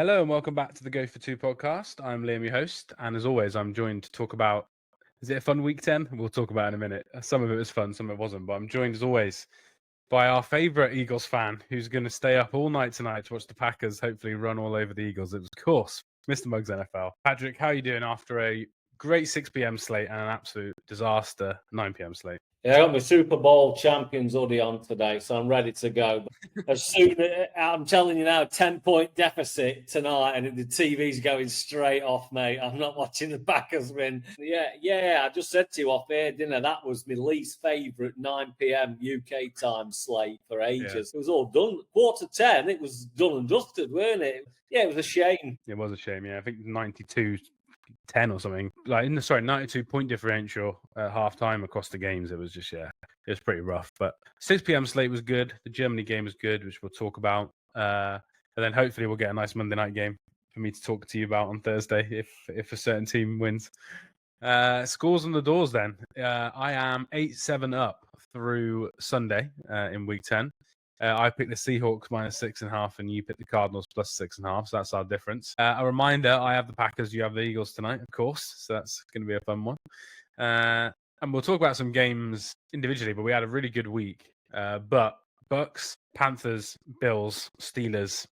Hello and welcome back to the Go for Two podcast. I'm Liam, your host, and as always, I'm joined to talk about. Is it a fun week 10? We'll talk about it in a minute. Some of it was fun, some of it wasn't. But I'm joined as always by our favourite Eagles fan, who's going to stay up all night tonight to watch the Packers hopefully run all over the Eagles. It was, of course, Mr. Muggs NFL. Patrick, how are you doing after a great 6 p.m. slate and an absolute disaster 9 p.m. slate? Yeah, I got my Super Bowl champions hoodie on today, so I'm ready to go. As soon as I'm telling you now, 10-point deficit tonight, and the TV's going straight off, mate. I'm not watching the Packers win. Yeah. I just said to you off air, dinner, that was my least favourite 9 p.m. UK time slate for ages. Yeah. It was all done. 9:45, it was done and dusted, weren't it? Yeah, it was a shame. It was a shame, yeah. I think 92-10 or something. 92-point differential at halftime across the games. It was just, it was pretty rough. But 6 p.m. slate was good. The Germany game was good, which we'll talk about. And then hopefully we'll get a nice Monday night game for me to talk to you about on Thursday if a certain team wins. Scores on the doors then. I am 8-7 up through Sunday in week 10. I picked the Seahawks -6.5, and you picked the Cardinals +6.5. So that's our difference. A reminder: I have the Packers, you have the Eagles tonight, of course. So that's going to be a fun one. And we'll talk about some games individually. But we had a really good week. But Bucks, Panthers, Bills, Steelers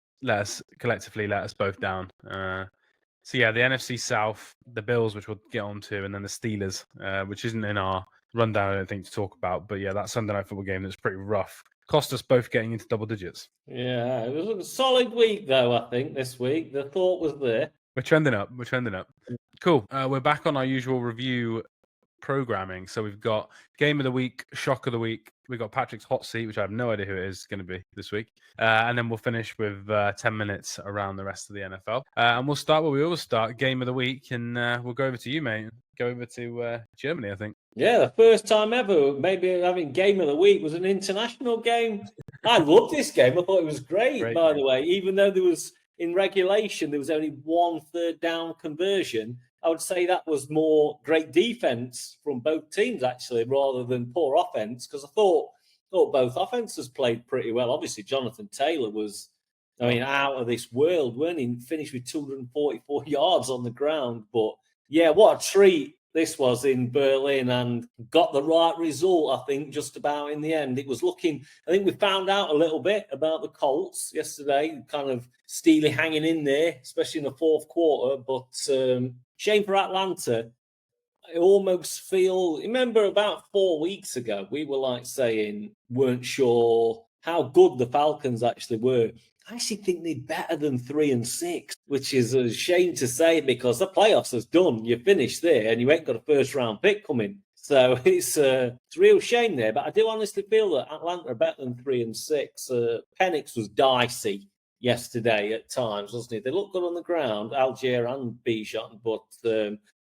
collectively let us both down. So yeah, the NFC South, the Bills, which we'll get onto, and then the Steelers, which isn't in our rundown, I don't think, to talk about. But yeah, that Sunday night football game that's pretty rough. Cost us both getting into double digits. Yeah, it was a solid week, though, I think, this week. The thought was there. We're trending up. Cool. We're back on our usual review programming. So we've got Game of the Week, Shock of the Week. We've got Patrick's Hot Seat, which I have no idea who it is going to be this week. And then we'll finish with 10 minutes around the rest of the NFL. And we'll start where we always start, Game of the Week. And we'll go over to you, mate. Go over to Germany, I think. Yeah, the first time ever, maybe having Game of the Week was an international game. I loved this game. I thought it was great by the way. Even though there was, in regulation, there was only 1 third down conversion. I would say that was more great defense from both teams, actually, rather than poor offense, because I thought both offenses played pretty well. Obviously, Jonathan Taylor was, out of this world, weren't he? Finished with 244 yards on the ground. But, yeah, what a treat this was in Berlin, and got the right result, I think, just about in the end. It was looking, I think we found out a little bit about the Colts yesterday, kind of Steely hanging in there, especially in the fourth quarter. But shame for Atlanta. I almost feel, remember about 4 weeks ago, we were weren't sure how good the Falcons actually were. I actually think they're better than 3-6, which is a shame to say because the playoffs is done. You finished there and you ain't got a first round pick coming. So it's a real shame there. But I do honestly feel that Atlanta are better than 3-6. Penix was dicey yesterday at times, wasn't he? They looked good on the ground, Algier and Bijan, but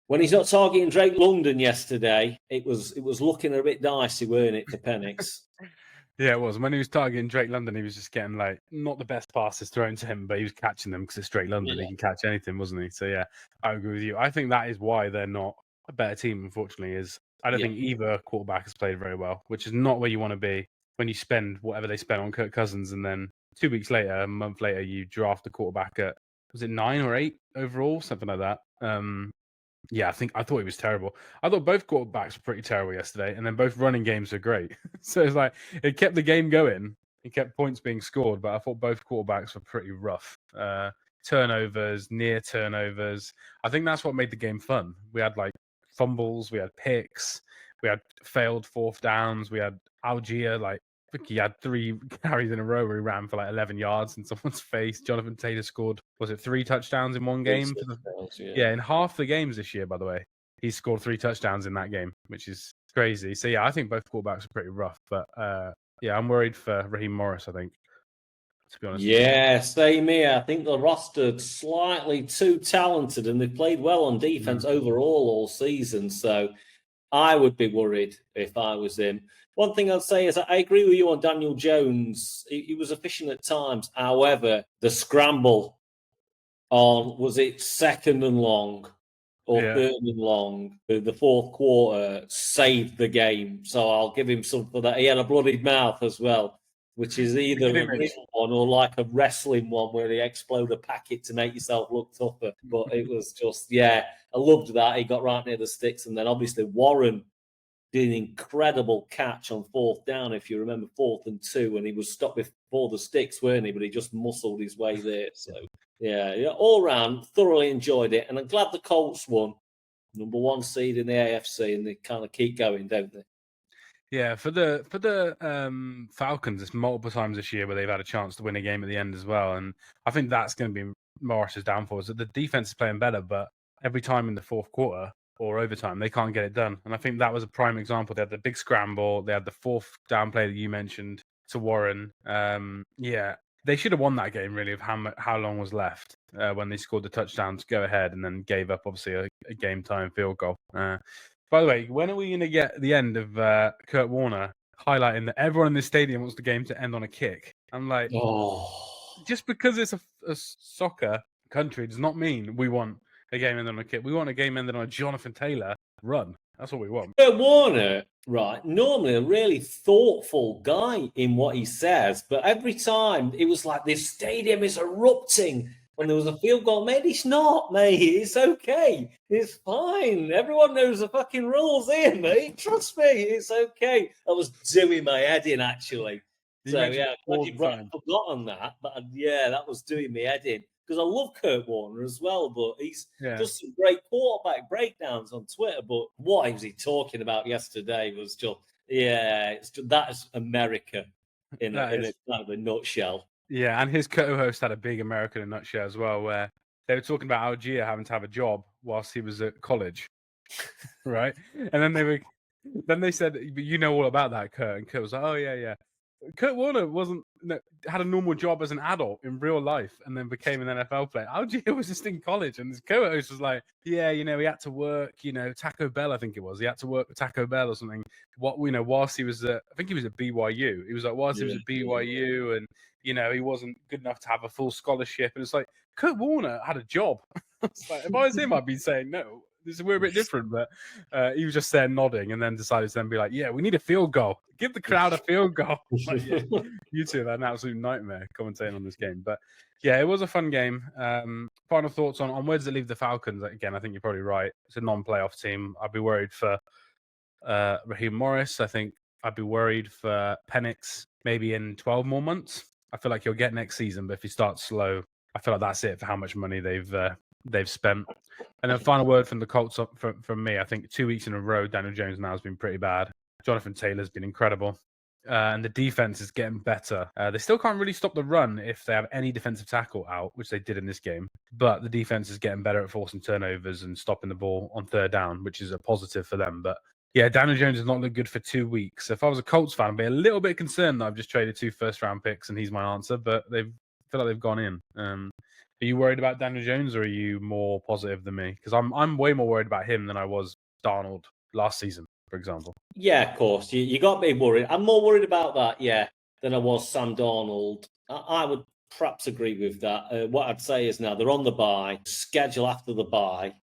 when he's not targeting Drake London yesterday, it was looking a bit dicey, weren't it, to Penix? Yeah, it was. When he was targeting Drake London, he was just getting not the best passes thrown to him, but he was catching them because it's Drake London. Yeah. He can catch anything, wasn't he? So yeah, I agree with you. I think that is why they're not a better team, unfortunately, is I don't think either quarterback has played very well, which is not where you want to be when you spend whatever they spent on Kirk Cousins, and then 2 weeks later, a month later, you draft a quarterback at, was it 9 or 8 overall? Something like that. Yeah, I thought he was terrible. I thought both quarterbacks were pretty terrible yesterday, and then both running games were great. So it's it kept the game going. It kept points being scored, but I thought both quarterbacks were pretty rough. Turnovers, near turnovers. I think that's what made the game fun. We had fumbles, we had picks, we had failed fourth downs, we had Algier I think he had 3 carries in a row where he ran for 11 yards in someone's face. Jonathan Taylor scored, was it 3 touchdowns in one game? Yeah, in half the games this year, by the way. He scored 3 touchdowns in that game, which is crazy. So, yeah, I think both quarterbacks are pretty rough. But, yeah, I'm worried for Raheem Morris, I think, to be honest. Yeah, same here. I think the roster's slightly too talented, and they played well on defense overall all season. So I would be worried if I was him. One thing I'd say is I agree with you on Daniel Jones. He was efficient at times. However, the scramble on, was it 2nd and long or 3rd and long, the fourth quarter saved the game. So I'll give him some for that. He had a bloodied mouth as well. which is either a real one or like a wrestling one where they explode a packet to make yourself look tougher. But it was just, I loved that. He got right near the sticks. And then obviously Warren did an incredible catch on 4th down, if you remember, 4th and 2, and he was stopped before the sticks, weren't he? But he just muscled his way there. So, all round, thoroughly enjoyed it. And I'm glad the Colts won. Number 1 seed in the AFC, and they kind of keep going, don't they? Yeah, for the Falcons, it's multiple times this year where they've had a chance to win a game at the end as well, and I think that's going to be Morris's downfall. Is that the defense is playing better, but every time in the fourth quarter or overtime, they can't get it done. And I think that was a prime example. They had the big scramble, they had the 4th down play that you mentioned to Warren. They should have won that game really of how long was left when they scored the touchdown to go ahead and then gave up obviously a game time field goal. By the way, when are we going to get the end of Kurt Warner highlighting that everyone in this stadium wants the game to end on a kick? I'm like, just because it's a soccer country does not mean we want a game ended on a kick. We want a game ended on a Jonathan Taylor run. That's what we want. Kurt Warner, right, normally a really thoughtful guy in what he says, but every time it was like this stadium is erupting when there was a field goal made. It's not, mate. It's okay. It's fine. Everyone knows the fucking rules here, mate. Trust me. It's okay. I was doing my head in, actually. So, I'd forgotten that. But, that was doing my head in. Because I love Kurt Warner as well, but he's just some great quarterback breakdowns on Twitter. But what was he talking about yesterday was just, that is America in a kind of a nutshell. Yeah, and his co-host had a big American in a nutshell as well, where they were talking about Algier having to have a job whilst he was at college, right? And then they said, "You know all about that, Kurt." And Kurt was like, "Oh yeah." Kurt Warner had a normal job as an adult in real life, and then became an NFL player. Algier was just in college, and his co-host was like, he had to work, Taco Bell, I think it was. He had to work with Taco Bell or something. Whilst he was I think he was at BYU. He was like, whilst he was at BYU, and he wasn't good enough to have a full scholarship. And it's like, Kurt Warner had a job. It's like, if I was him, I'd be saying no. We're a bit different, but he was just there nodding, and then decided to then be like, "Yeah, we need a field goal. Give the crowd a field goal." Like, you two had an absolute nightmare commentating on this game, but it was a fun game. Final thoughts on where does it leave the Falcons? Again, I think you're probably right. It's a non-playoff team. I'd be worried for Raheem Morris. I think I'd be worried for Penix maybe in 12 more months. I feel like he'll get next season, but if he starts slow, I feel like that's it for how much money they've spent. And then final word from the Colts from me. I think 2 weeks in a row, Daniel Jones now has been pretty bad. Jonathan Taylor's been incredible. And the defense is getting better. They still can't really stop the run if they have any defensive tackle out, which they did in this game. But the defense is getting better at forcing turnovers and stopping the ball on 3rd down, which is a positive for them. But Daniel Jones has not looked good for 2 weeks. So if I was a Colts fan, I'd be a little bit concerned that I've just traded 2 first-round picks and he's my answer. But I feel like they've gone in. Are you worried about Daniel Jones, or are you more positive than me? Because I'm way more worried about him than I was Darnold last season, for example. Yeah, of course. You got to be worried. I'm more worried about that, than I was Sam Darnold. I would perhaps agree with that. What I'd say is now they're on the bye. Schedule after the bye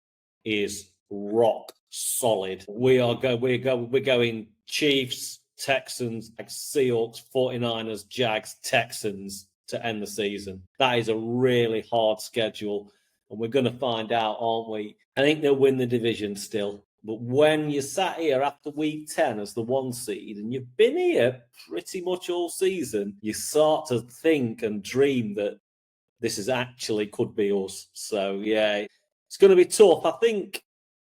is rock solid. We're going Chiefs, Texans, Seahawks, 49ers, Jags, Texans to end the season. That is a really hard schedule, and we're going to find out, aren't we? I think they'll win the division still. But when you're sat here after week 10 as the 1 seed, and you've been here pretty much all season, you start to think and dream that this is actually could be us. So, it's going to be tough. I think,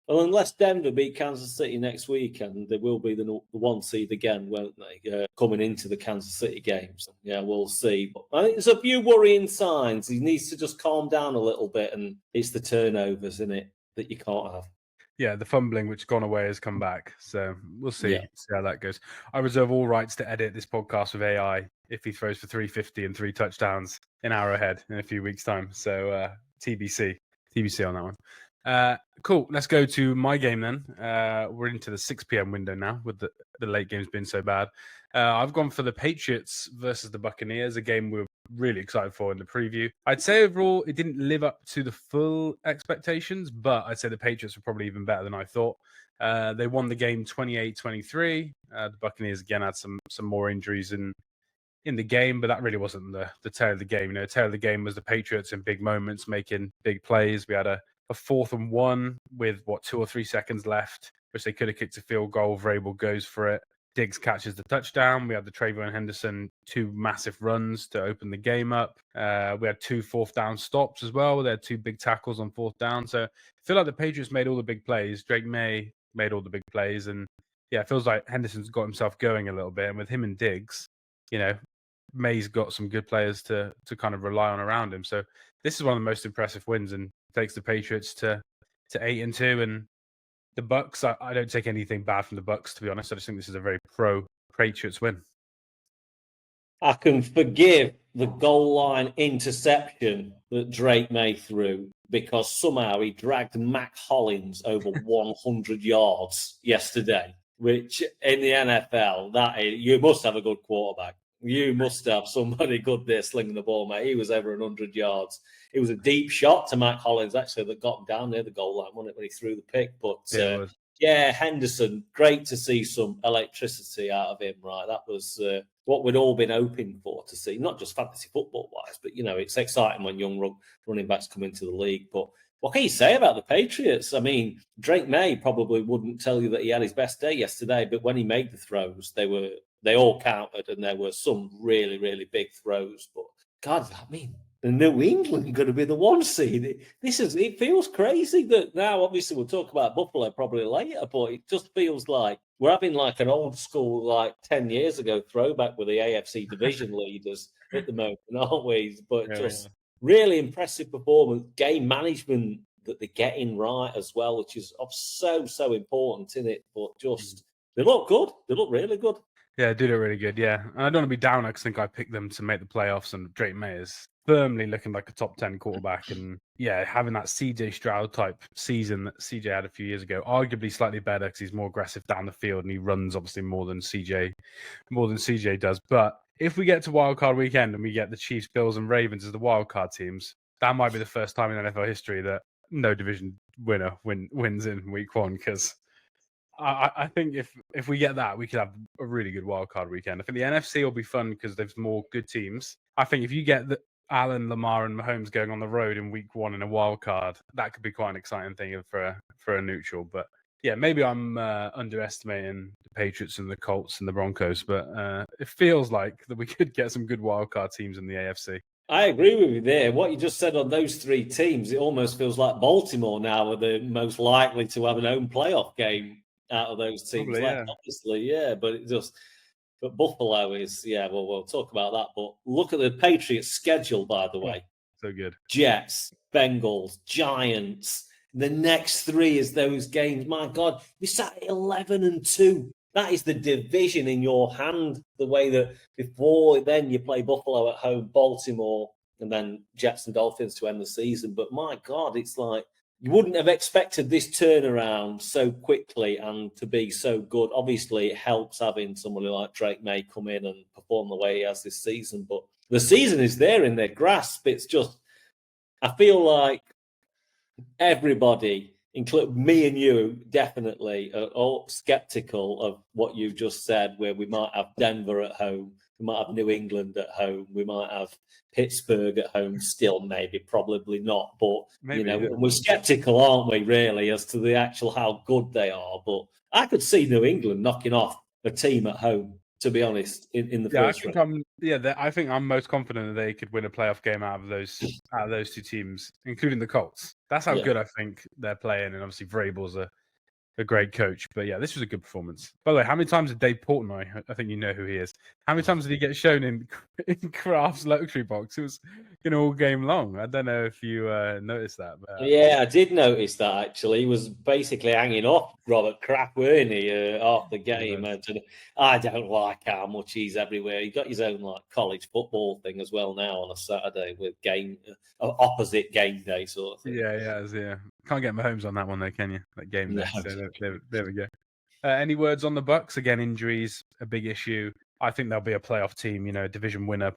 well, unless Denver beat Kansas City next weekend, they will be the 1 seed again, won't they? Coming into the Kansas City games. We'll see. But I think there's a few worrying signs. He needs to just calm down a little bit, and it's the turnovers, isn't it, that you can't have. Yeah, the fumbling which gone away has come back. So we'll see how that goes. I reserve all rights to edit this podcast with AI if he throws for 350 and 3 touchdowns in Arrowhead in a few weeks' time. So TBC on that one. Cool. Let's go to my game then. We're into the 6 p.m. window now with the late games being so bad. I've gone for the Patriots versus the Buccaneers, a game we're really excited for in the preview. I'd say overall it didn't live up to the full expectations, but I'd say the Patriots were probably even better than I thought. They won the game 28-23. The Buccaneers again had some more injuries in the game, but that really wasn't the tail of the game. The tail of the game was the Patriots in big moments, making big plays. We had a 4th and 1 with 2 or 3 seconds left, which they could have kicked a field goal. Vrabel goes for it. Diggs catches the touchdown. We had the Trayvon Henderson 2 massive runs to open the game up. We had 2 4th down stops as well. They had 2 big tackles on 4th down. So I feel like the Patriots made all the big plays. Drake May made all the big plays. And yeah, it feels like Henderson's got himself going a little bit. And with him and Diggs, May's got some good players to kind of rely on around him. So this is one of the most impressive wins and takes the Patriots to 8-2. And the Bucks, I don't take anything bad from the Bucks, to be honest. I just think this is a very pro Patriots win. I can forgive the goal line interception that Drake May threw because somehow he dragged Mac Hollins over 100 yards yesterday, which in the NFL, you must have a good quarterback. You must have somebody good there slinging the ball, mate. He was over 100 yards. It was a deep shot to Mac Hollins, actually, that got him down near the goal line, wasn't it, when he threw the pick? But Henderson, great to see some electricity out of him, right? That was what we'd all been hoping for to see, not just fantasy football-wise, but, it's exciting when young running backs come into the league. But what can you say about the Patriots? I mean, Drake May probably wouldn't tell you that he had his best day yesterday, but when he made the throws, they all counted, and there were some really, really big throws. But God, I mean, the New England going to be the 1 seed. It feels crazy that now, obviously, we'll talk about Buffalo probably later, but it just feels like we're having like an old school, 10 years ago throwback with the AFC division leaders at the moment, aren't we? But really impressive performance, game management that they're getting right as well, which is so important, isn't it? But they look good. They look really good. Yeah, they did it really good, yeah. And I don't want to be down because I think I picked them to make the playoffs, and Drake May is firmly looking like a top 10 quarterback. And yeah, having that CJ Stroud type season that CJ had a few years ago, arguably slightly better because he's more aggressive down the field and he runs obviously more than CJ does. But if we get to wildcard weekend and we get the Chiefs, Bills, and Ravens as the wildcard teams, that might be the first time in NFL history that no division winner wins in week 1, because I think if we get that, we could have a really good wildcard weekend. I think the NFC will be fun because there's more good teams. I think if you get Allen, Lamar, and Mahomes going on the road in week 1 in a wildcard, that could be quite an exciting thing for a neutral. But yeah, maybe I'm underestimating the Patriots and the Colts and the Broncos, but it feels like that we could get some good wildcard teams in the AFC. I agree with you there. What you just said on those 3 teams, it almost feels like Baltimore now are the most likely to have an home playoff game out of those teams. Probably, obviously, but Buffalo is, well, we'll talk about that. But look at the Patriots' schedule, by the way. So good. Jets, Bengals, Giants. The next 3 is those games. My God, we sat at 11-2. That is the division in your hand. The way that before then you play Buffalo at home, Baltimore, and then Jets and Dolphins to end the season. But my God, it's like you wouldn't have expected this turnaround so quickly and to be so good. Obviously, it helps having somebody like Drake May come in and perform the way he has this season. But the season is there in their grasp. It's just, I feel like everybody, including me and you, definitely are all skeptical of what you just said, where we might have Denver at home, we might have New England at home, we might have Pittsburgh at home still, probably not. But, we're skeptical, aren't we, really, as to the actual how good they are. But I could see New England knocking off a team at home, to be honest, in the first round. I think I'm most confident that they could win a playoff game out of those 2 teams, including the Colts. That's how good I think they're playing, and obviously Vrabel's a great coach. But yeah, this was a good performance. By the way, how many times did Dave Portnoy, I think you know who he is, how many times did he get shown in Kraft's luxury box? It was all game long. I don't know if you noticed that. But, yeah, I did notice that, actually. He was basically hanging off Robert Kraft, weren't he, after the game. I don't like how much he's everywhere. He got his own college football thing as well now on a Saturday with opposite game day sort of thing. Yeah. Can't get Mahomes on that one though, can you? That game day. No. So there we go. Any words on the Bucks? Again, injuries, a big issue. I think they'll be a playoff team, division winner.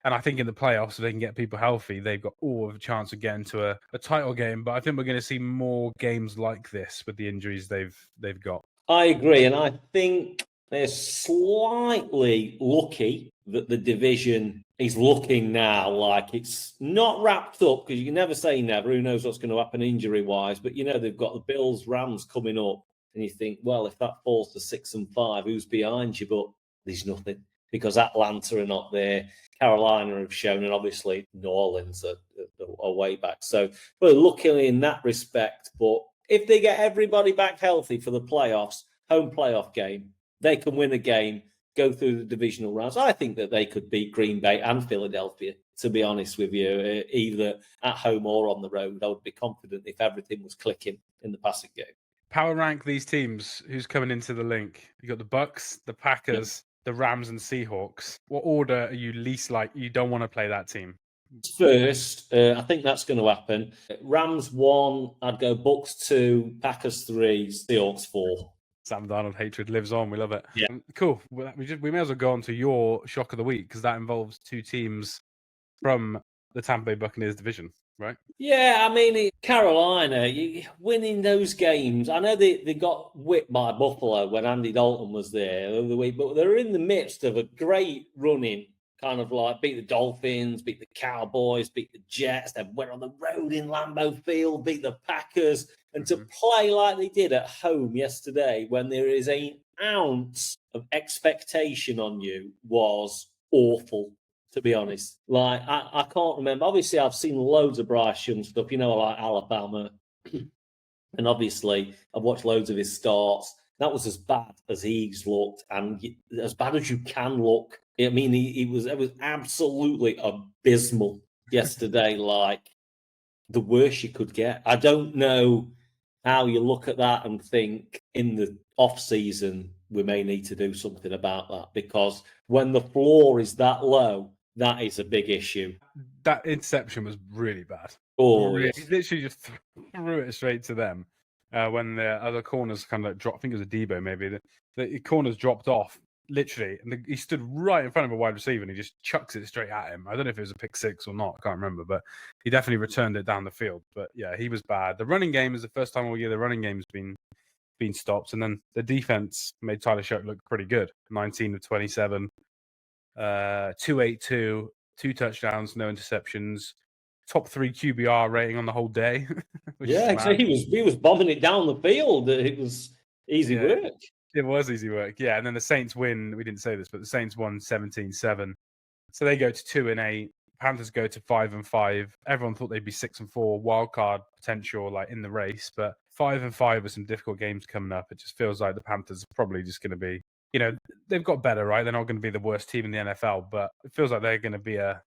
And I think in the playoffs, if they can get people healthy, they've got all of a chance of getting to a title game. But I think we're going to see more games like this with the injuries they've got. I agree. And I think they're slightly lucky that the division is looking now like it's not wrapped up, because you can never say never. Who knows what's going to happen injury-wise? But, they've got the Bills, Rams coming up, and you think, well, if that falls to 6-5, who's behind you? But there's nothing, because Atlanta are not there. Carolina have shown, and obviously New Orleans are way back. So we're looking in that respect. But if they get everybody back healthy for the playoffs, home playoff game, they can win a game, go through the divisional rounds. I think that they could beat Green Bay and Philadelphia, to be honest with you, either at home or on the road. I would be confident if everything was clicking in the passing game. Power rank these teams. Who's coming into the link? You got the Bucks, the Packers, the Rams, and Seahawks. What order are you least like? You don't want to play that team. First, I think that's going to happen. Rams 1, I'd go Bucks 2, Packers 3, Seahawks 4. Sam Darnold hatred lives on. We love it. Yeah. Cool. We may as well go on to your shock of the week, because that involves two teams from the Tampa Bay Buccaneers division, right? Yeah, I mean, Carolina, winning those games. I know they got whipped by Buffalo when Andy Dalton was there the other week, but they're in the midst of a great running, kind of like beat the Dolphins, beat the Cowboys, beat the Jets. They went on the road in Lambeau Field, beat the Packers. And to play like they did at home yesterday, when there is an ounce of expectation on you, was awful, to be honest. Like, I can't remember. Obviously, I've seen loads of Bryce Young stuff, like Alabama. And obviously, I've watched loads of his starts. That was as bad as he's looked, and as bad as you can look. I mean, it was absolutely abysmal yesterday, like the worst you could get. I don't know how you look at that and think in the off season we may need to do something about that, because when the floor is that low, that is a big issue. That interception was really bad. Yes. He literally just threw it straight to them when the other corners kind of dropped. I think it was a Debo maybe. The corners dropped off literally, and he stood right in front of a wide receiver and he just chucks it straight at him. I don't know if it was a pick six or not. I can't remember, but he definitely returned it down the field. But yeah, he was bad. The running game is the first time all year the running game's been stopped, and then the defense made Tyler Shough look pretty good. 19 of 27, 282, 2 touchdowns, no interceptions, top 3 QBR rating on the whole day. Yeah, so he was bombing it down the field. It was easy work. It was easy work, yeah. And then the Saints win. We didn't say this, but the Saints won 17-7. So they go to 2-8. Panthers go to 5-5. Everyone thought they'd be 6-4, wild card potential, like in the race. But 5-5 with some difficult games coming up. It just feels like the Panthers are probably just going to be, they've got better, right? They're not going to be the worst team in the NFL, but it feels like they're going to be a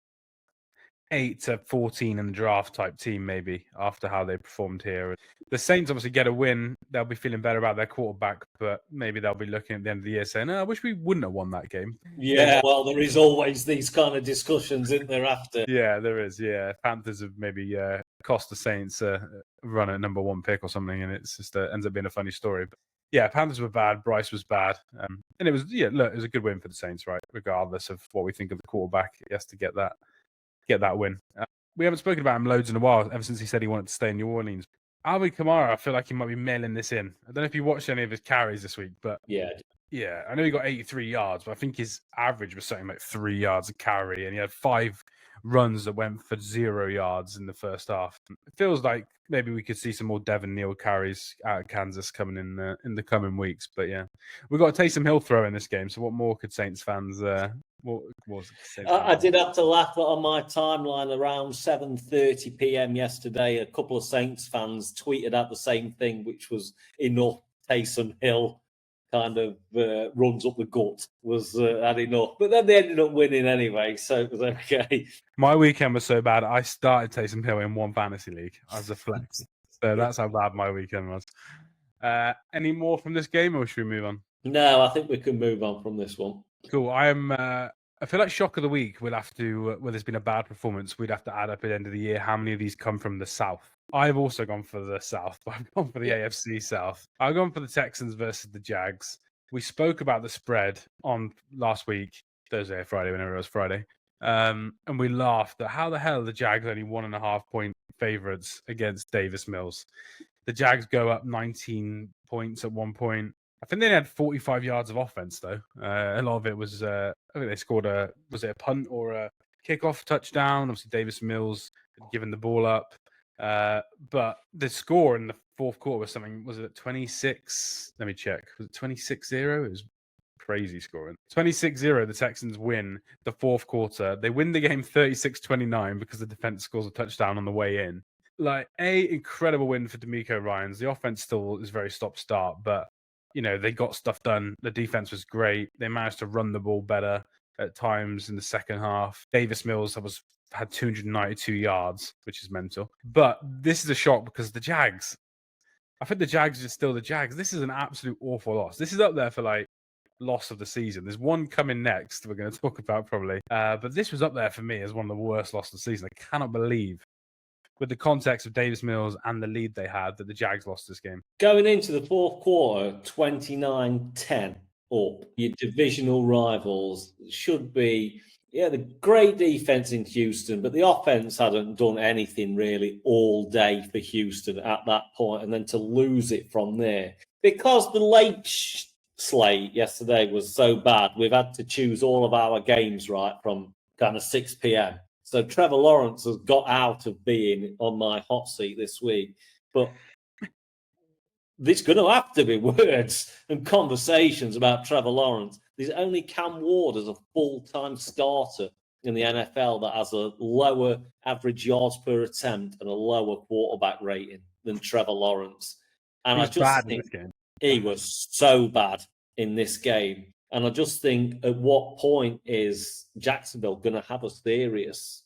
8-14 in the draft type team, maybe, after how they performed here. The Saints obviously get a win. They'll be feeling better about their quarterback, but maybe they'll be looking at the end of the year saying, I wish we wouldn't have won that game. Yeah, well, there is always these kind of discussions, isn't there, after? Yeah, there is, yeah. Panthers have maybe cost the Saints a run at number 1 pick or something, and it's just ends up being a funny story. But yeah, Panthers were bad. Bryce was bad. And it was, it was a good win for the Saints, right? Regardless of what we think of the quarterback, he has to get that win. We haven't spoken about him loads in a while, ever since he said he wanted to stay in New Orleans. Alvin Kamara, I feel like he might be mailing this in. I don't know if you watched any of his carries this week, but yeah, I know he got 83 yards, but I think his average was something like 3 yards a carry, and he had 5 runs that went for 0 yards in the first half. It feels like maybe we could see some more Devin Neal carries out of Kansas coming in the coming weeks. But yeah, we've got a Taysom Hill throw in this game. So what more could Saints fans? What was it? I did have to laugh on my timeline around 7:30 p.m. yesterday. A couple of Saints fans tweeted out the same thing, which was enough. Taysom Hill kind of runs up the gut was had enough, but then they ended up winning anyway, so it was okay. My weekend was so bad. I started Taysom Hill in one fantasy league as a flex, so that's how bad my weekend was. Any more from this game, or should we move on? No, I think we can move on from this one. Cool. I feel like shock of the week. We'll have to, where there's been a bad performance, we'd have to add up at the end of the year how many of these come from the South. I've also gone for the South, but I've gone for the AFC South. I've gone for the Texans versus the Jags. We spoke about the spread on last week, Thursday or Friday, whenever it was Friday. And we laughed at how the hell the Jags only 1.5 point favorites against Davis Mills. The Jags go up 19 points at one point. I think they had 45 yards of offense, though. A lot of it was, I think they scored was it a punt or a kickoff touchdown? Obviously, Davis Mills had given the ball up. But the score in the fourth quarter was something, was it 26? Let me check. Was it 26-0? It was crazy scoring. 26-0, the Texans win the fourth quarter. They win the game 36-29 because the defense scores a touchdown on the way in. Like, incredible win for DeMeco Ryans. The offense still is very stop-start, but they got stuff done. The defense was great. They managed to run the ball better at times in the second half. Davis Mills had 292 yards, which is mental. But this is a shock because the Jags, I think the Jags are still the Jags. This is an absolute awful loss. This is up there for like loss of the season. There's one coming next we're going to talk about probably. But this was up there for me as one of the worst losses of the season. I cannot believe, with the context of Davis Mills and the lead they had, that the Jags lost this game. Going into the fourth quarter, 29-10 up. Your divisional rivals should be, the great defense in Houston, but the offense hadn't done anything really all day for Houston at that point, and then to lose it from there. Because the late slate yesterday was so bad, we've had to choose all of our games right from kind of 6 p.m. So Trevor Lawrence has got out of being on my hot seat this week. But there's going to have to be words and conversations about Trevor Lawrence. There's only Cam Ward as a full-time starter in the NFL that has a lower average yards per attempt and a lower quarterback rating than Trevor Lawrence. And I just think he was so bad in this game. And I just think, at what point is Jacksonville going to have a serious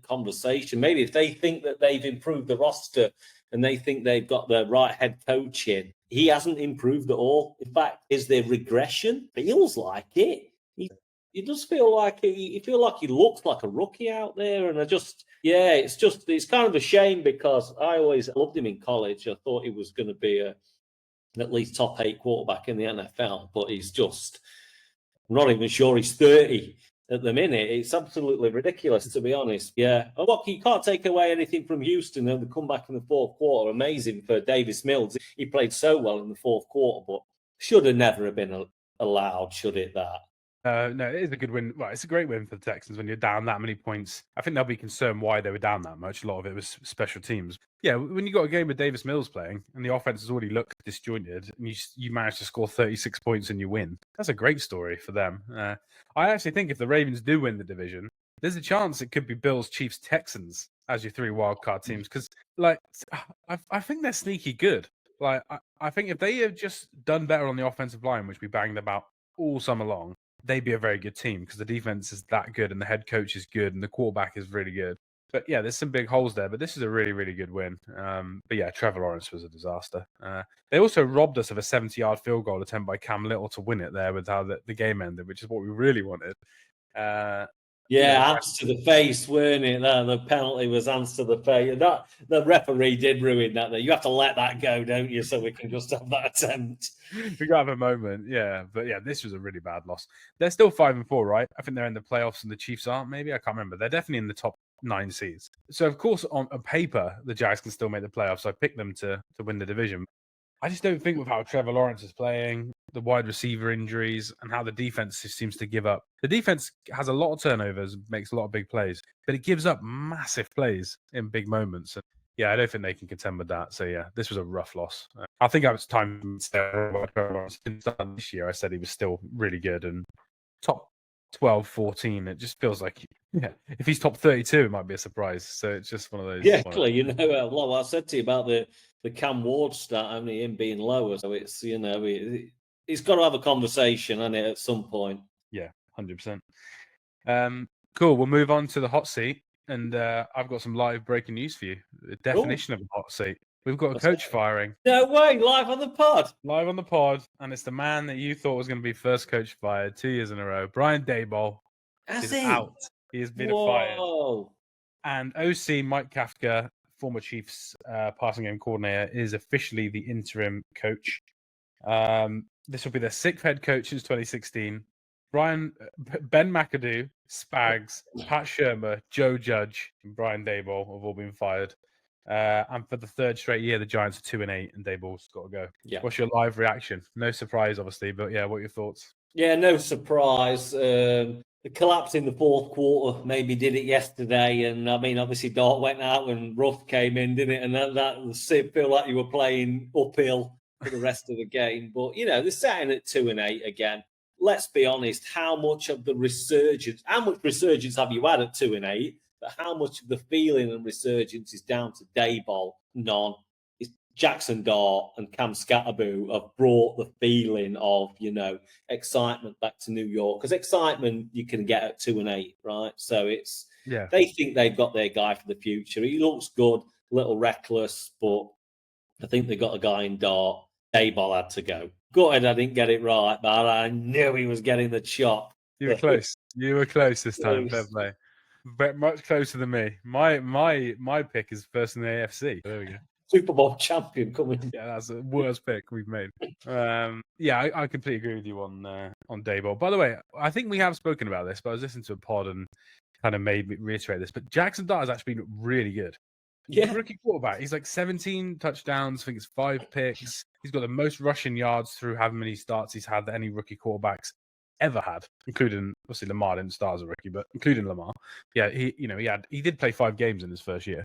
conversation? Maybe if they think that they've improved the roster and they think they've got the right head coach in, he hasn't improved at all. In fact, is there regression? Feels like it. You just feel like he looks like a rookie out there. And it's kind of a shame because I always loved him in college. I thought he was going to be at least top 8 quarterback in the NFL, but I'm not even sure he's 30 at the minute. It's absolutely ridiculous, to be honest. Yeah. Oh, look, you can't take away anything from Houston. They'll come back in the fourth quarter. Amazing for Davis Mills. He played so well in the fourth quarter, but should have never have been allowed, should it, that? No, it is a good win. Well, it's a great win for the Texans when you're down that many points. I think they'll be concerned why they were down that much. A lot of it was special teams. Yeah, when you got a game with Davis Mills playing and the offense has already looked disjointed and you manage to score 36 points and you win, that's a great story for them. I actually think if the Ravens do win the division, there's a chance it could be Bills, Chiefs, Texans as your 3 wildcard teams because, I think they're sneaky good. I think if they have just done better on the offensive line, which we banged about all summer long, they'd be a very good team because the defense is that good and the head coach is good and the quarterback is really good. But yeah, there's some big holes there, but this is a really, really good win. But yeah, Trevor Lawrence was a disaster. They also robbed us of a 70-yard field goal attempt by Cam Little to win it there with how the game ended, which is what we really wanted. Hands to the face, weren't it? The penalty was hands to the face. The referee did ruin that. You have to let that go, don't you? So we can just have that attempt. We got to have a moment, yeah. But yeah, this was a really bad loss. They're still 5-4, right? I think they're in the playoffs and the Chiefs aren't. Maybe I can't remember. They're definitely in the top 9 seeds. So of course, on paper, the Jags can still make the playoffs. I picked them to win the division. I just don't think with how Trevor Lawrence is playing, the wide receiver injuries, and how the defense seems to give up. The defense has a lot of turnovers, makes a lot of big plays, but it gives up massive plays in big moments. And yeah, I don't think they can contend with that. So yeah, this was a rough loss. I think it was time to say this year. I said he was still really good and top 12, 14. It just feels like, if he's top 32, it might be a surprise. So it's just one of those. Yeah, I said to you about the Cam Ward stat, only him being lower. So it's, he's got to have a conversation, hasn't it, at some point? Yeah, 100%. Cool. We'll move on to the hot seat. And I've got some live breaking news for you. The definition of a hot seat. We've got a coach firing. No way, live on the pod. Live on the pod. And it's the man that you thought was going to be first coach fired 2 years in a row. Brian Daboll is out. He has been fired. And OC Mike Kafka, former Chiefs passing game coordinator, is officially the interim coach. This will be their 6th head coach since 2016. Ben McAdoo, Spags, Pat Shurmur, Joe Judge, and Brian Daboll have all been fired. And for the third straight year, the Giants are 2-8, and Daboll's got to go. Yeah. What's your live reaction? No surprise, obviously, but yeah, what are your thoughts? Yeah, no surprise. The collapse in the fourth quarter maybe did it yesterday, and I mean, obviously, Dart went out and Ruff came in, didn't it? And that feel like you were playing uphill for the rest of the game. But they're sitting at 2-8 again. Let's be honest. How much resurgence have you had at 2-8? But how much of the feeling and resurgence is down to Daboll? None. Jackson Dart and Cam Scatterboo have brought the feeling of, excitement back to New York. Because excitement you can get at 2-8, right? So they think they've got their guy for the future. He looks good, a little reckless, but I think they got a guy in Dart. Daboll had to go. Gutted I didn't get it right, but I knew he was getting the chop. You were close. You were close this time. Fair play. But much closer than me. My pick is first in the AFC. There we go. Super Bowl champion coming. Yeah, that's the worst pick we've made. I completely agree with you on Daboll. By the way, I think we have spoken about this, but I was listening to a pod and kind of made me reiterate this. But Jackson Dart has actually been really good. Yeah, rookie quarterback. He's like 17 touchdowns. I think it's 5 picks. He's got the most rushing yards through how many starts he's had that any rookie quarterbacks ever had, including obviously Lamar didn't start as a rookie, but including Lamar. Yeah, he did play 5 games in his first year.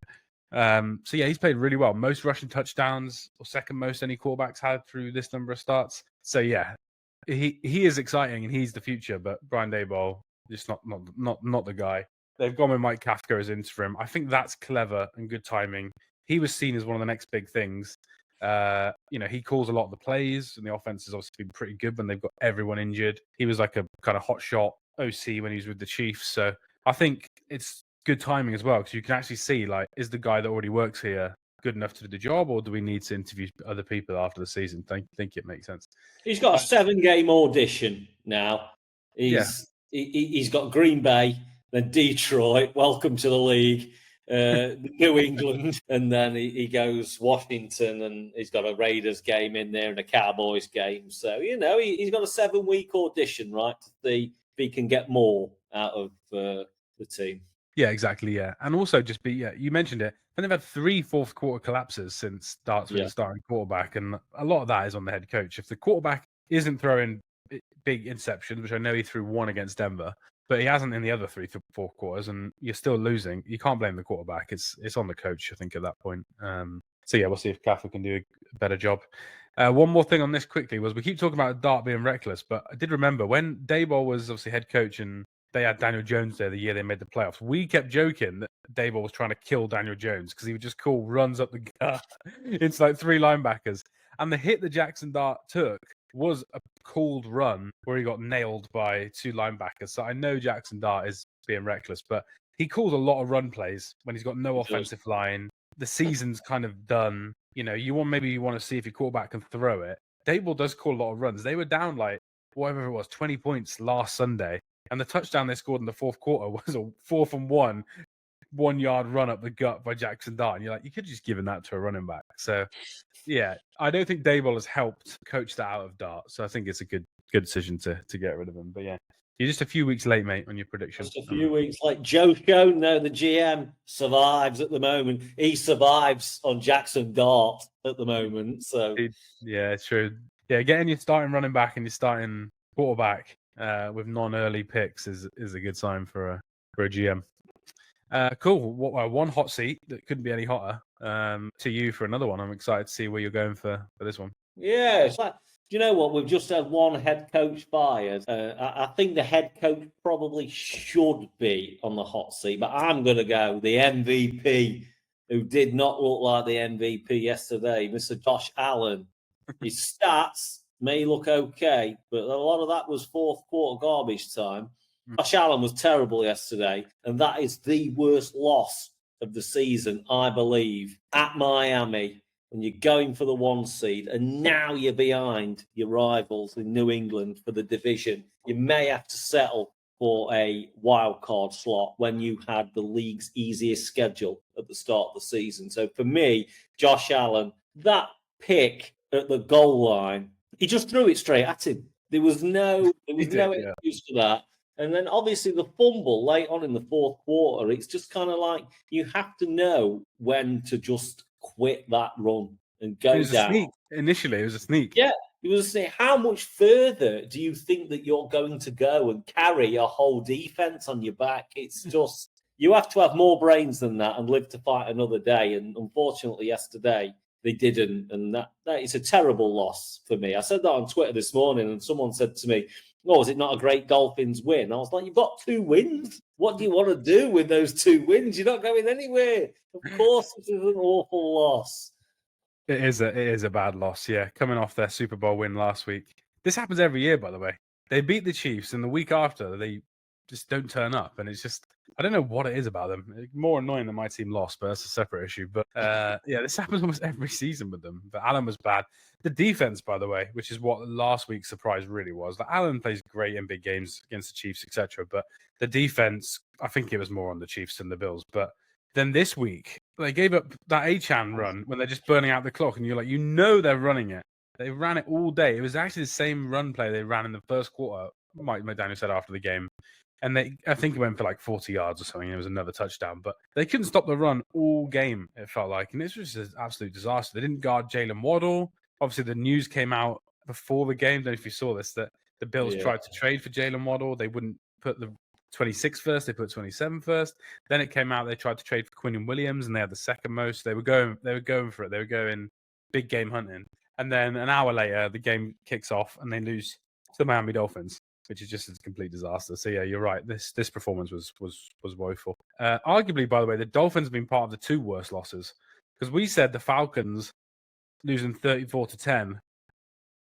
So yeah, he's played really well. Most rushing touchdowns, or second most any quarterbacks had through this number of starts. So yeah, he is exciting and he's the future. But Brian Daboll, just not the guy. They've gone with Mike Kafka as interim. I think that's clever and good timing. He was seen as one of the next big things. He calls a lot of the plays, and the offense has obviously been pretty good when they've got everyone injured. He was like a kind of hot shot OC when he was with the Chiefs. So I think it's good timing as well, because you can actually see, like, is the guy that already works here good enough to do the job, or do we need to interview other people after the season? Think it makes sense. He's got a 7-game audition now. He's got Green Bay, then Detroit, welcome to the league, New England, and then he goes Washington, and he's got a Raiders game in there and a Cowboys game. So, he's got a 7-week audition, right, to see if he can get more out of the team. Yeah, exactly. Yeah, and also you mentioned it. And they've had 3 fourth quarter collapses since Dart's been the starting quarterback, and a lot of that is on the head coach. If the quarterback isn't throwing big interceptions, which I know he threw 1 against Denver, but he hasn't in the other 3 fourth quarters, and you're still losing, you can't blame the quarterback. It's on the coach, I think, at that point. So yeah, we'll see if Kafka can do a better job. One more thing on this quickly was we keep talking about Dart being reckless, but I did remember when Daboll was obviously head coach and they had Daniel Jones there the year they made the playoffs. We kept joking that Daboll was trying to kill Daniel Jones because he would just call runs up the gut into like 3 linebackers. And the hit that Jackson Dart took was a called run where he got nailed by 2 linebackers. So I know Jackson Dart is being reckless, but he calls a lot of run plays when he's got no offensive line. The season's kind of done. You want to see if your quarterback can throw it. Daboll does call a lot of runs. They were down like whatever it was, 20 points last Sunday. And the touchdown they scored in the fourth quarter was a 4th and 1, 1-yard run up the gut by Jackson Dart. And you're like, you could have just given that to a running back. So, yeah, I don't think Daboll has helped coach that out of Dart. So I think it's a good decision to get rid of him. But yeah, you're just a few weeks late, mate, on your prediction. Just a few weeks late. Joe Schoen, the GM, survives at the moment. He survives on Jackson Dart at the moment. So yeah, it's true. Yeah, getting your starting running back and your starting quarterback with non-early picks is a good sign for a GM. Cool. One hot seat that couldn't be any hotter to you for another one. I'm excited to see where you're going for this one. Yeah. It's like, do you know what? We've just had one head coach fired. I think the head coach probably should be on the hot seat, but I'm going to go the MVP, who did not look like the MVP yesterday, Mr. Josh Allen. His stats may look okay, but a lot of that was fourth quarter garbage time. Josh Allen was terrible yesterday, and that is the worst loss of the season, I believe, at Miami. And you're going for the 1 seed, and now you're behind your rivals in New England for the division. You may have to settle for a wild card slot when you had the league's easiest schedule at the start of the season. So for me, Josh Allen, that pick at the goal line, he just threw it straight at him. There was no excuse for that. And then obviously the fumble late on in the fourth quarter, it's just kind of like you have to know when to just quit that run and go It was down. a sneak. Initially, it was a sneak. Yeah, it was a sneak. How much further do you think that you're going to go and carry a whole defense on your back? It's just, you have to have more brains than that and live to fight another day. And unfortunately, yesterday, they didn't. And that is a terrible loss for me. I said that on Twitter this morning, and someone said to me, "Oh, is it not a great Dolphins win?" I was like, "You've got 2 wins. What do you want to do with those 2 wins? You're not going anywhere." Of course, it is an awful loss. It is a bad loss, yeah. Coming off their Super Bowl win last week. This happens every year, by the way. They beat the Chiefs, and the week after, they just don't turn up. And it's just, I don't know what it is about them. It's more annoying than my team lost, but that's a separate issue. But yeah, this happens almost every season with them. But Allen was bad. The defense, by the way, which is what last week's surprise really was. Like, Allen plays great in big games against the Chiefs, etc. But the defense, I think it was more on the Chiefs than the Bills. But then this week, they gave up that Achane run when they're just burning out the clock, and you're like, they're running it. They ran it all day. It was actually the same run play they ran in the first quarter. Mike McDaniel said after the game, and I think it went for like 40 yards or something. It was another touchdown, but they couldn't stop the run all game. It felt like, and this was just an absolute disaster. They didn't guard Jalen Waddle. Obviously, the news came out before the game. I don't know if you saw this, that the Bills tried to trade for Jalen Waddle. They wouldn't put the 26 first, they put 27 first. Then it came out they tried to trade for Quinnen Williams, and they had the second most. They were going for it. They were going big game hunting. And then an hour later, the game kicks off, and they lose to the Miami Dolphins, which is just a complete disaster. So yeah, you're right. This performance was woeful. Arguably, by the way, the Dolphins have been part of the 2 worst losses, because we said the Falcons losing 34-10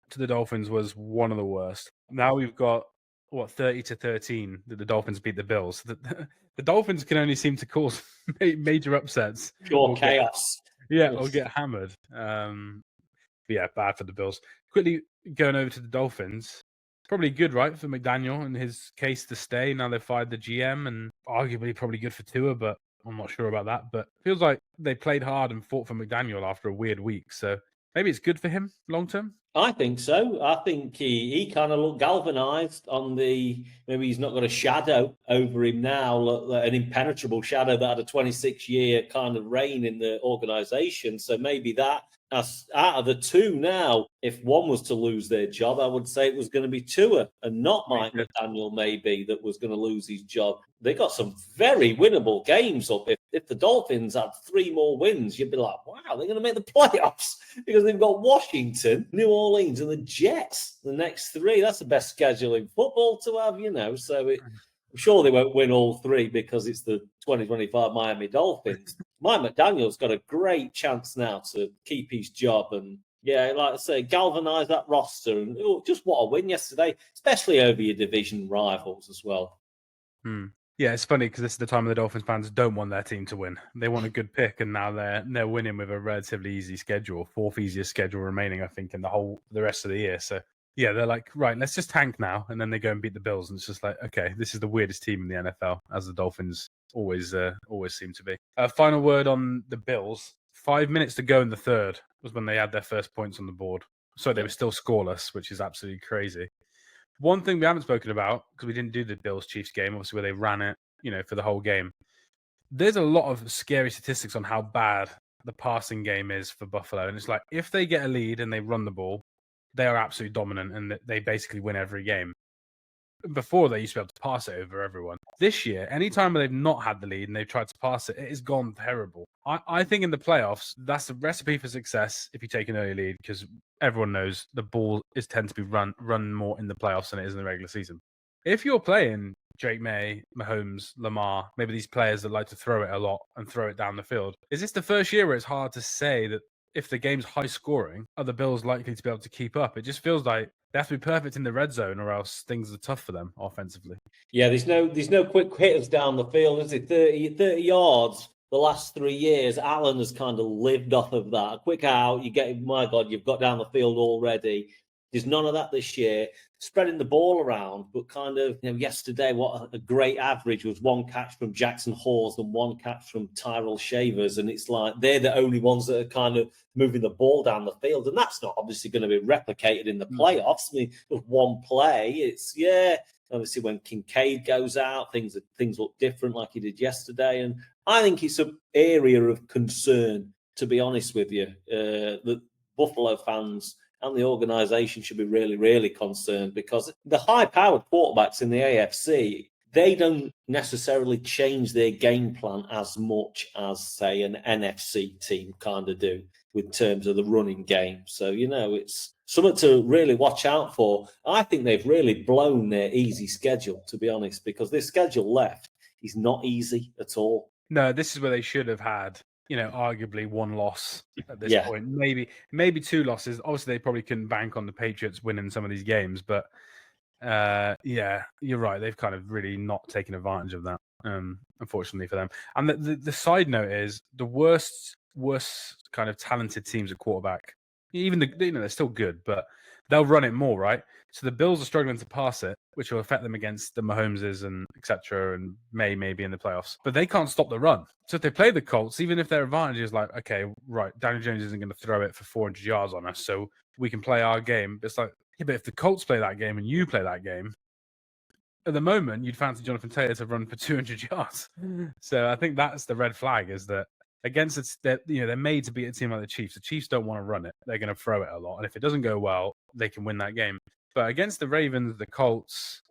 to the Dolphins was one of the worst. Now we've got 30-13 that the Dolphins beat the Bills. The Dolphins can only seem to cause major upsets. Pure chaos. Or get hammered. Yeah, bad for the Bills. Quickly going over to the Dolphins. Probably good, right, for McDaniel and his case to stay. Now they've fired the GM, and arguably probably good for Tua, but I'm not sure about that. But it feels like they played hard and fought for McDaniel after a weird week. So maybe it's good for him long term. I think so. I think he kind of looked galvanized on maybe he's not got a shadow over him now, an impenetrable shadow that had a 26-year kind of reign in the organization. So maybe that, out of the 2 now, if one was to lose their job, I would say it was going to be Tua and not Mike McDaniel, maybe, that was going to lose his job. They got some very winnable games up. If the Dolphins had 3 more wins, you'd be like, wow, they're going to make the playoffs, because they've got Washington, New Orleans, and the Jets the next 3. That's the best schedule in football to have, So I'm sure they won't win all 3 because it's the 2025 Miami Dolphins. Mike McDaniel's got a great chance now to keep his job and, yeah, like I say, galvanise that roster. And just what a win yesterday, especially over your division rivals as well. Yeah, it's funny because this is the time of the Dolphins fans don't want their team to win. They want a good pick, and now they're winning with a relatively easy schedule, 4th easiest schedule remaining, I think, in the rest of the year. So yeah, they're like, right, let's just tank now, and then they go and beat the Bills, and it's just like, okay, this is the weirdest team in the NFL, as the Dolphins always seem to be. Final word on the Bills: 5 minutes to go in the third was when they had their first points on the board. So they were still scoreless, which is absolutely crazy. One thing we haven't spoken about, because we didn't do the Bills-Chiefs game, obviously, where they ran it, for the whole game. There's a lot of scary statistics on how bad the passing game is for Buffalo. And it's like, if they get a lead and they run the ball, they are absolutely dominant, and they basically win every game. Before, they used to be able to pass it over everyone. This year, anytime they've not had the lead and they've tried to pass it, it has gone terrible. I think in the playoffs, that's the recipe for success if you take an early lead, because everyone knows the ball tends to be run more in the playoffs than it is in the regular season. If you're playing Drake May, Mahomes, Lamar, maybe these players that like to throw it a lot and throw it down the field, is this the first year where it's hard to say that if the game's high scoring, are the Bills likely to be able to keep up? It just feels like they have to be perfect in the red zone, or else things are tough for them offensively. Yeah, there's no quick hitters down the field, is it? 30 yards the last 3 years. Allen has kind of lived off of that. A quick out, you get, my God, you've got down the field already. There's none of that this year. Spreading the ball around, but kind of, yesterday, what a great average was one catch from Jackson Hawes and one catch from Tyrell Shavers. And it's like they're the only ones that are kind of moving the ball down the field. And that's not obviously going to be replicated in the playoffs. I mean, with one play, obviously when Kincaid goes out, things look different like he did yesterday. And I think it's an area of concern, to be honest with you. The Buffalo fans and the organisation should be really, really concerned, because the high-powered quarterbacks in the AFC, they don't necessarily change their game plan as much as, say, an NFC team kind of do with terms of the running game. So, it's something to really watch out for. I think they've really blown their easy schedule, to be honest, because their schedule left is not easy at all. No, this is where they should have had, arguably one loss at this point. Maybe two losses. Obviously, they probably couldn't bank on the Patriots winning some of these games, but you're right. They've kind of really not taken advantage of that, unfortunately for them. And the side note is the worst kind of talented teams at quarterback. Even they're still good, but they'll run it more, right? So the Bills are struggling to pass it, which will affect them against the Mahomeses and etc. and maybe in the playoffs. But they can't stop the run. So if they play the Colts, even if their advantage is like, okay, right, Daniel Jones isn't going to throw it for 400 yards on us, so we can play our game. It's like, yeah, but if the Colts play that game and you play that game, at the moment, you'd fancy Jonathan Taylor to run for 200 yards. So I think that's the red flag, is that against they're made to beat a team like the Chiefs. The Chiefs don't want to run it. They're going to throw it a lot. And if it doesn't go well, they can win that game. But against the Ravens, the Colts,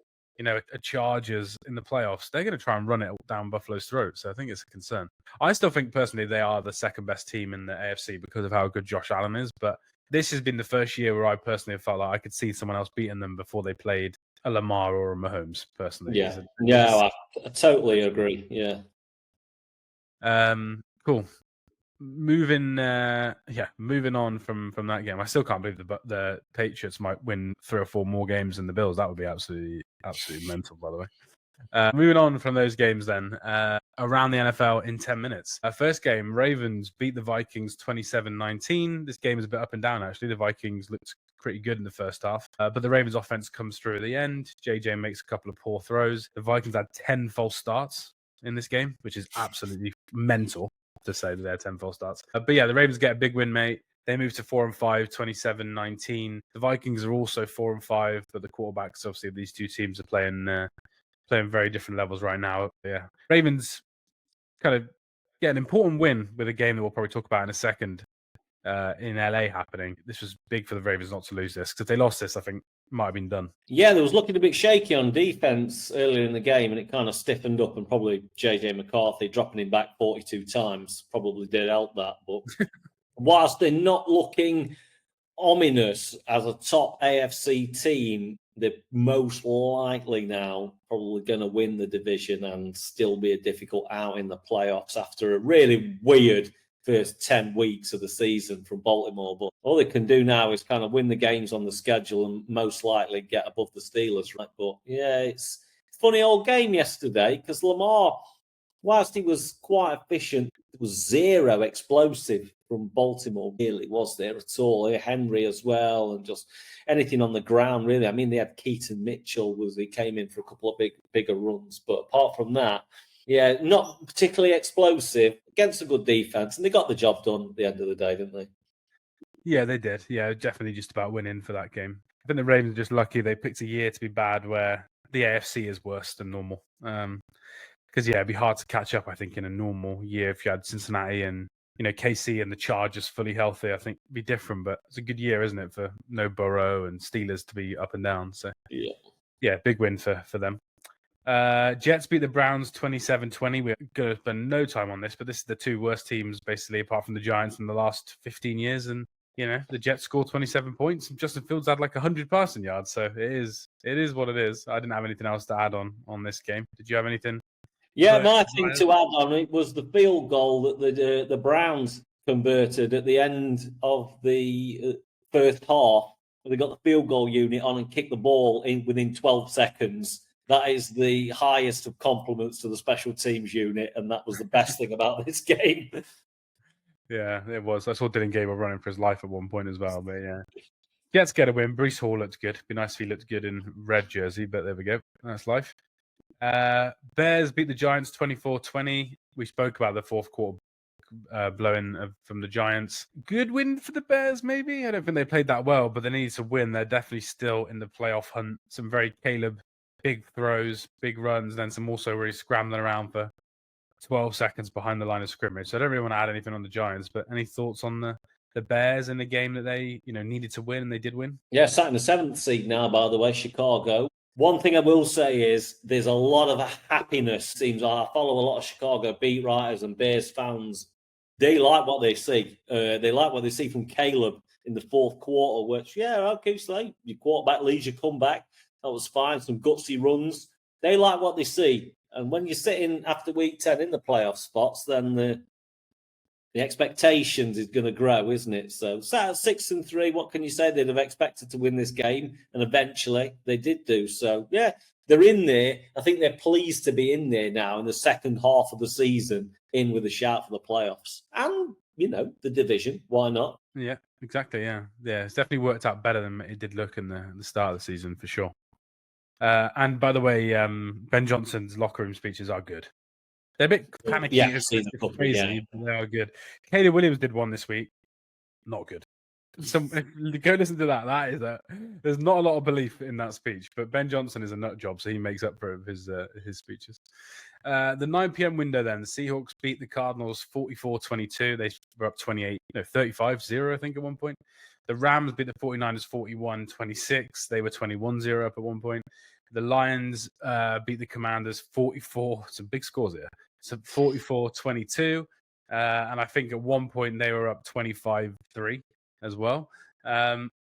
Chargers in the playoffs, they're going to try and run it down Buffalo's throat. So I think it's a concern. I still think personally they are the second best team in the AFC because of how good Josh Allen is. But this has been the first year where I personally have felt like I could see someone else beating them before they played a Lamar or a Mahomes, personally. I totally agree. Yeah. Cool. Moving on from that game. I still can't believe the Patriots might win 3 or 4 more games than the Bills. That would be absolutely mental, by the way. Moving on from those games then, around the NFL in 10 minutes. First game, Ravens beat the Vikings 27-19. This game is a bit up and down, actually. The Vikings looked pretty good in the first half, but the Ravens offense comes through at the end. JJ makes a couple of poor throws. The Vikings had 10 false starts in this game, which is absolutely mental to say that they had 10 false starts. But yeah, the Ravens get a big win, mate. They move to 4-5, 27-19. The Vikings are also 4-5, but the quarterbacks, obviously, of these two teams are playing very different levels right now. Yeah, Ravens kind of get an important win with a game that we'll probably talk about in a second in LA happening. This was big for the Ravens not to lose this, because if they lost this, I think it might have been done. Yeah, they was looking a bit shaky on defense earlier in the game, and it kind of stiffened up, and probably JJ McCarthy dropping him back 42 times probably did help that. But whilst they're not looking ominous as a top AFC team, they're most likely now probably going to win the division and still be a difficult out in the playoffs after a really weird first 10 weeks of the season from Baltimore. But all they can do now is kind of win the games on the schedule and most likely get above the Steelers, right? But yeah, it's a funny old game yesterday, because Lamar, whilst he was quite efficient, there was zero explosive from Baltimore, really, was there at all? Henry as well, and just anything on the ground, really. I mean, they had Keaton Mitchell, he came in for a couple of bigger runs. But apart from that, yeah, not particularly explosive against a good defense. And they got the job done at the end of the day, didn't they? Yeah, they did. Yeah, definitely just about winning for that game. I think the Ravens are just lucky they picked a year to be bad where the AFC is worse than normal. Because, yeah, it'd be hard to catch up, I think, in a normal year if you had Cincinnati and, KC and the Chargers fully healthy. I think it'd be different, but it's a good year, isn't it, for no Burrow and Steelers to be up and down. So, yeah, big win for them. Jets beat the Browns 27-20. We're going to spend no time on this, but this is the two worst teams, basically, apart from the Giants in the last 15 years. And, the Jets scored 27 points, and Justin Fields had like 100 passing yards. So it is what it is. I didn't have anything else to add on this game. Did you have anything? Yeah, my thing to add on it was the field goal that the Browns converted at the end of the first half. They got the field goal unit on and kicked the ball in within 12 seconds. That is the highest of compliments to the special teams unit, and that was the best thing about this game. Yeah, it was. I saw Dylan Gabriel running for his life at one point as well, but yeah. Jets get a win. Breece Hall looked good. Be nice if he looked good in red jersey, but there we go. That's life. Bears beat the Giants 24-20. We spoke about the fourth quarter blowing from the Giants. Good win for the Bears, maybe. I don't think they played that well, but they need to win. They're definitely still in the playoff hunt. Some very Caleb big throws, big runs, then some also really scrambling around for 12 seconds behind the line of scrimmage. So I don't really want to add anything on the Giants, but any thoughts on the Bears in the game that they needed to win and they did win? Yeah, sat in the 7th seed now, by the way, Chicago. One thing I will say is there's a lot of happiness. Seems like I follow a lot of Chicago beat writers and Bears fans. They like what they see. They like what they see from Caleb in the fourth quarter, which, okay, Slay, your quarterback leads your comeback. That was fine. Some gutsy runs. They like what they see. And when you're sitting after week 10 in the playoff spots, then the expectations is going to grow, isn't it? So sat at 6-3, what can you say? They'd have expected to win this game, and eventually they did do. So, yeah, they're in there. I think they're pleased to be in there now in the second half of the season, in with a shout for the playoffs. And, the division. Why not? Yeah, exactly, yeah. Yeah, it's definitely worked out better than it did look in the start of the season, for sure. And, by the way, Ben Johnson's locker room speeches are good. They're a bit panicky. Yeah, it's crazy, but they are good. Caleb Williams did one this week. Not good. So go listen to that. That is there's not a lot of belief in that speech, but Ben Johnson is a nut job, so he makes up for his speeches. The 9 p.m. window then, the Seahawks beat the Cardinals 44-22. They were up 35-0, I think, at one point. The Rams beat the 49ers 41-26. They were 21-0 up at one point. The Lions beat the Commanders 44. Some big scores here. So 44-22. And I think at one point they were up 25-3 as well.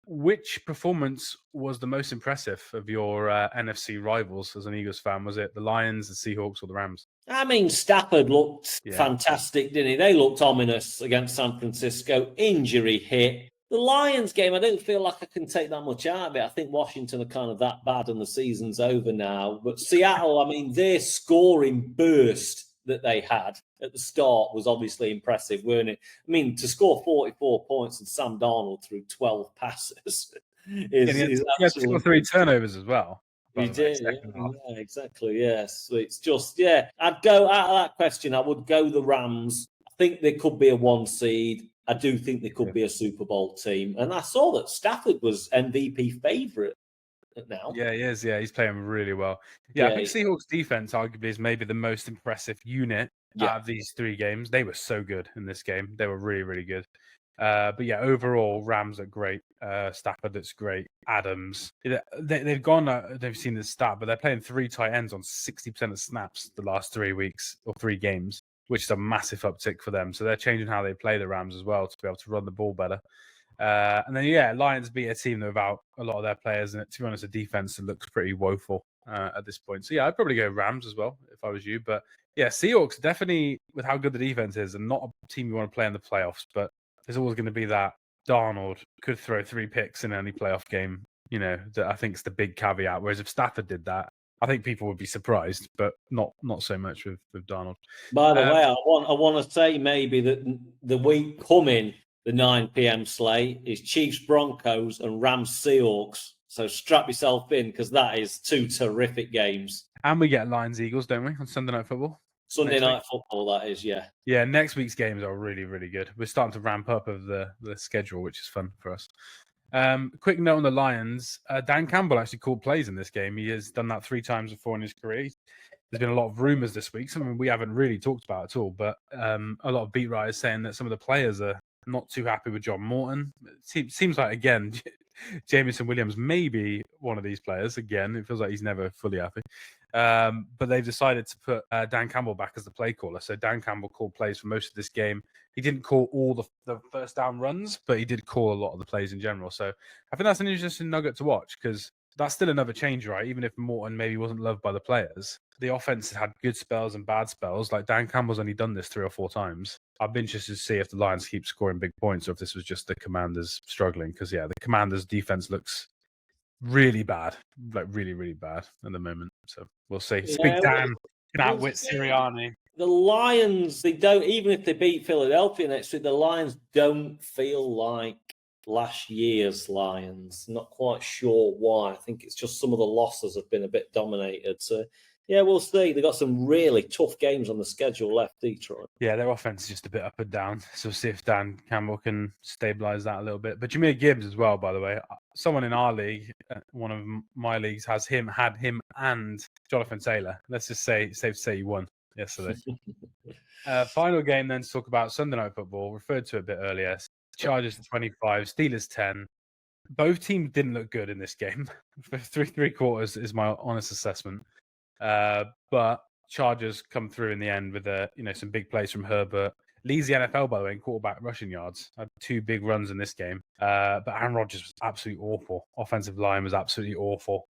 Which performance was the most impressive of your NFC rivals as an Eagles fan? Was it the Lions, the Seahawks, or the Rams? I mean, Stafford looked fantastic, didn't he? They looked ominous against San Francisco. Injury hit. The Lions game, I don't feel like I can take that much out of it. I think Washington are kind of that bad and the season's over now. But Seattle, I mean, their scoring burst that they had at the start was obviously impressive, weren't it? I mean, to score 44 points and Sam Darnold through 12 passes is absolutely... 3 turnovers as well. He did, yeah, exactly, yes. So it's just, I'd go, out of that question, I would go the Rams. I think there could be a 1 seed. I do think they could be a Super Bowl team. And I saw that Stafford was MVP favourite now. Yeah, he is. Yeah, he's playing really well. I think Seahawks defense arguably is maybe the most impressive unit out of these 3 games. They were so good in this game. They were really, really good. But yeah, overall, Rams are great. Stafford looks great. Adams. They've gone, they've seen the stat, but they're playing 3 tight ends on 60% of snaps the last 3 weeks or 3 games, which is a massive uptick for them. So they're changing how they play the Rams as well to be able to run the ball better. And then, Lions beat a team without a lot of their players. And to be honest, the defense looks pretty woeful at this point. So, I'd probably go Rams as well if I was you. But, Seahawks definitely, with how good the defense is, and not a team you want to play in the playoffs. But there's always going to be that Darnold could throw 3 picks in any playoff game, that I think is the big caveat. Whereas if Stafford did that, I think people would be surprised, but not so much with Darnold. By the way, I want to say maybe that the week coming, the 9 p.m. slate is Chiefs Broncos and Rams Seahawks. So strap yourself in because that is 2 terrific games. And we get Lions Eagles, don't we, on Sunday Night Football? Sunday Night Football, that is, yeah. Yeah, next week's games are really, really good. We're starting to ramp up of the schedule, which is fun for us. Quick note on the Lions. Dan Campbell actually called plays in this game. He has done that 3 times before in his career. There's been a lot of rumors this week, something we haven't really talked about at all, but a lot of beat writers saying that some of the players are not too happy with John Morton. It seems like, again, Jameson Williams may be one of these players. Again, it feels like he's never fully happy. But they've decided to put Dan Campbell back as the play caller. So Dan Campbell called plays for most of this game. He didn't call all the first down runs, but he did call a lot of the plays in general. So I think that's an interesting nugget to watch because that's still another change, right? Even if Morton maybe wasn't loved by the players, the offense had good spells and bad spells. Like Dan Campbell's only done this 3 or 4 times. I'd be interested to see if the Lions keep scoring big points or if this was just the Commanders struggling. Because, the Commanders' defense looks really bad, like really, really bad at the moment. So we'll see. Big Dan can outwit Sirianni. The Lions, they don't, even if they beat Philadelphia next week, the Lions don't feel like last year's Lions. Not quite sure why. I think it's just some of the losses have been a bit dominated. So, yeah, we'll see. They've got some really tough games on the schedule left, Detroit. Yeah, their offense is just a bit up and down. So we'll see if Dan Campbell can stabilize that a little bit. But Jahmyr Gibbs as well, by the way. Someone in our league, one of my leagues, had him and Jonathan Taylor. Let's just say, safe to say he won yesterday. Final game then to talk about Sunday Night Football, referred to a bit earlier. Chargers 25, Steelers 10. Both teams didn't look good in this game. For three quarters is my honest assessment. But Chargers come through in the end with some big plays from Herbert. Leads the NFL, by the way, in quarterback rushing yards. Had 2 big runs in this game. But Aaron Rodgers was absolutely awful. Offensive line was absolutely awful.